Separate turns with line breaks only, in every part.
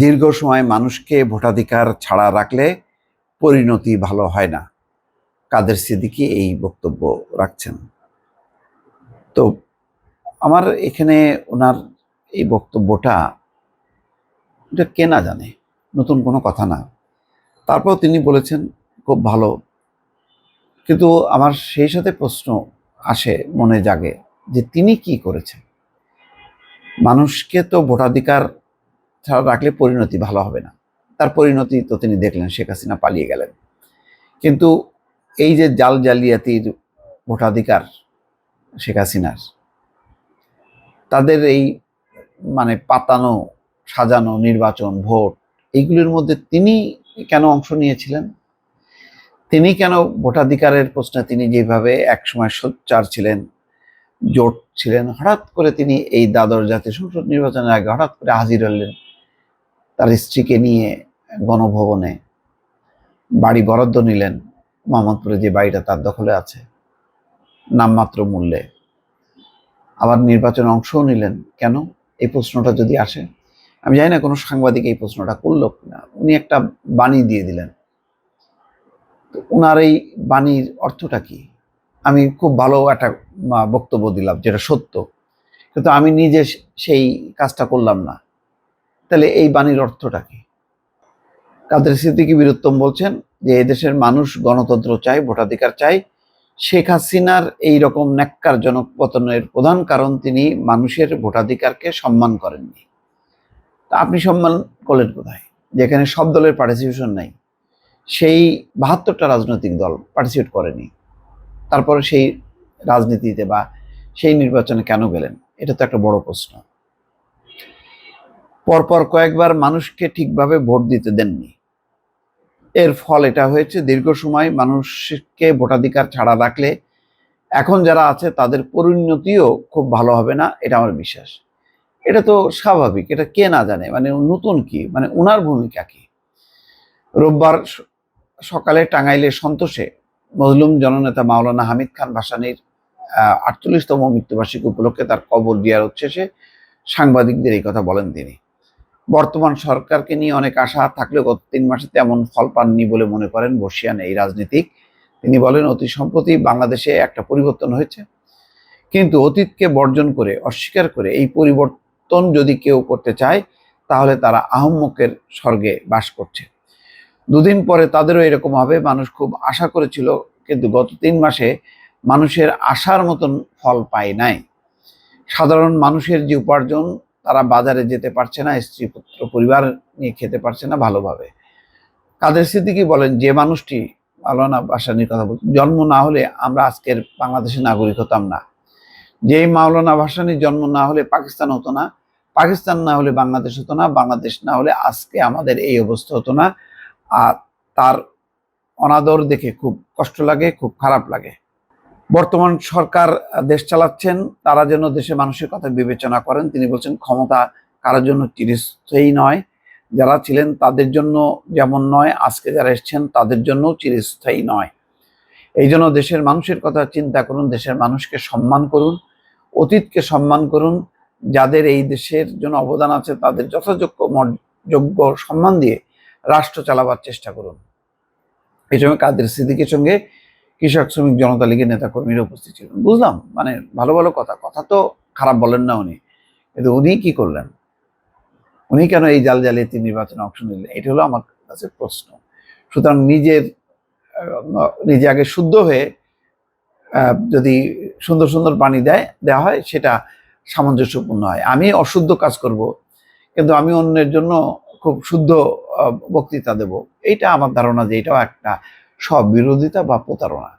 দীর্ঘ সময় মানুষকে ভোটাধিকার ছাড়া রাখলে পরিণতি ভালো হয় না। কাদের সিদ্দিকী এই বক্তব্য রাখছেন। তো আমার এখানে ওনার এই বক্তব্যটা এটা কে না জানে, নতুন কোনো কথা না। তারপর তিনি বলেছেন খুব ভালো, কিন্তু আমার সেই সাথে প্রশ্ন আসে, মনে জাগে যে তিনি কি করেছেন। মানুষকে তো ভোটাধিকার ছাড়া রাখলে পরিণতি ভালো হবে না, তার পরিণতি তো তিনি দেখলেন, শেখ হাসিনা পালিয়ে গেলেন। কিন্তু এই যে জাল জালিয়াতির ভোটাধিকার শেখ হাসিনার, তাদের এই পাতানো সাজানো নির্বাচন ভোট, এইগুলির মধ্যে তিনি কেন অংশ নিয়েছিলেন? তিনি কেন ভোটাধিকারের প্রশ্নে তিনি যেভাবে একসময় সোচ্চার ছিলেন, জোট ছিলেন, হঠাৎ করে তিনি এই দ্বাদশ জাতীয় সংসদ নির্বাচনের আগে হঠাৎ করে হাজির হলেন তার স্ত্রীকে নিয়ে গণভবনে, বাড়ি বরাদ্দ নিলেন মোহাম্মদপুরে, যে বাড়িটা তার দখলে আছে নামমাত্র মূল্যে, আবার নির্বাচনে অংশও নিলেন কেন? এই প্রশ্নটা যদি আসে, আমি জানি না কোনো সাংবাদিক এই প্রশ্নটা করলো না, উনি একটা বাণী দিয়ে দিলেন। তো ওনার এই বাণীর অর্থটা কি? আমি খুব ভালো একটা বক্তব্য দিলাম যেটা সত্য, কিন্তু আমি নিজে সেই কাজটা করলাম না। তাহলে এই বাণীর অর্থটা কি? কাদের সিদ্দিকী বীরুত্তম বলছেন যে এদেশের মানুষ গণতন্ত্র চায়, ভোটাধিকার চায়। শেখ হাসিনার এই রকম ন্যাক্কারজনক পতনের প্রধান কারণ তিনি মানুষের ভোটাধিকারকে সম্মান করেননি। তা আপনি সম্মান করলেন কোথায়, যেখানে সব দলের পার্টিসিপেশন নাই? সেই ৭২টা রাজনৈতিক দল পার্টিসিপেট করেনি, তারপরে সেই রাজনীতিতে বা সেই নির্বাচনে কেন গেলেন? এটা তো একটা বড় প্রশ্ন। পরপর কয়েকবার মানুষকে ঠিকভাবে ভোট দিতে দেননি, এর ফল এটা হয়েছে দীর্ঘ সময় মানুষকে ভোটাধিকার ছাড়া রাখলে এখন যারা আছে তাদের পরিণতিও খুব ভালো হবে না, এটা আমার বিশ্বাস। এটা তো স্বাভাবিক, এটা কে না জানে। নতুন কি, ওনার ভূমিকা কি? রোববার সকালে টাঙ্গাইলের সন্তোষে মজলুম জননেতা মাওলানা হামিদ খান ভাসানীর ৪৮তম মৃত্যুবার্ষিকী উপলক্ষে তার কবর জিয়ারত শেষে সাংবাদিকদের এই কথা বলেন তিনি। বর্তমান সরকারকে নিয়ে অনেক আশা থাকলেও গত ৩ মাসে তেমন ফল পাননি বলে মনে করেন বর্ষিয়ান এই রাজনীতিক। তিনি বলেন, অতি সম্প্রতি বাংলাদেশে একটা পরিবর্তন হয়েছে, কিন্তু অতীতকে বর্জন করে, অস্বীকার করে এই পরিবর্তন যদি কেউ করতে চায় তাহলে তারা আহম্মকের স্বর্গে বাস করছে। দুদিন পরে তাদেরও এরকম হবে। মানুষ খুব আশা করেছিল, কিন্তু গত ৩ মাসে মানুষের আশার মতন ফল পায় নাই। সাধারণ মানুষের যে উপার্জন, তারা বাজারে যেতে পারছে না, স্ত্রী পুত্র পরিবার নিয়ে খেতে পারছে না ভালোভাবে। কাদের সিদ্দিকী বলেন, যে মানুষটি, মাওলানা ভাসানীর কথা বলছেন, জন্ম না হলে আমরা আজকের বাংলাদেশের নাগরিক হতাম না। যেই মাওলানা ভাসানীর জন্ম না হলে পাকিস্তান হতো না, পাকিস্তান না হলে বাংলাদেশ হতো না, বাংলাদেশ না হলে আজকে আমাদের এই অবস্থা হতো না। আর তার অনাদর দেখে খুব কষ্ট লাগে, খুব খারাপ লাগে। বর্তমান সরকার দেশ চালাচ্ছেন, তারা যেন দেশের মানুষের কথা বিবেচনা করেন। তিনি বলছেন, ক্ষমতা কারোর জন্য চিরস্থায়ী নয়, যারা ছিলেন তাদের জন্য যেমন নয়, আজকে যারা এসছেন তাদের জন্য চিরস্থায়ী নয়। এই জন্য দেশের মানুষের কথা চিন্তা করুন, দেশের মানুষকে সম্মান করুন, অতীতকে সম্মান করুন, যাদের এই দেশের জন্য অবদান আছে তাদের যথাযোগ্য সম্মান দিয়ে রাষ্ট্র চালাবার চেষ্টা করুন। এই সময় কাদের সিদ্দিকীর সঙ্গে কৃষক শ্রমিক জনতা লীগের নেতাকর্মীরা উপস্থিত ছিলেন। বুঝলাম, ভালো ভালো কথা তো খারাপ বলেন না উনি, কিন্তু উনি কি করলেন? উনি কেন এই জাল জালিয়াতি নির্বাচনে অংশ নিলেন? এটা হলো আমার কাছে প্রশ্ন। সুতরাং নিজে আগে শুদ্ধ হয়ে যদি সুন্দর সুন্দর বাণী দেওয়া হয়, সেটা সামঞ্জস্যপূর্ণ হয়। আমি অশুদ্ধ কাজ করব, কিন্তু আমি অন্যের জন্য খুব শুদ্ধ বক্তৃতা দেব, এইটা আমার ধারণা যে এটাও একটা স্ববিরোধিতা বা প্রতারণা।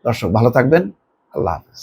দর্শক ভালো থাকবেন, আল্লাহ হাফেজ।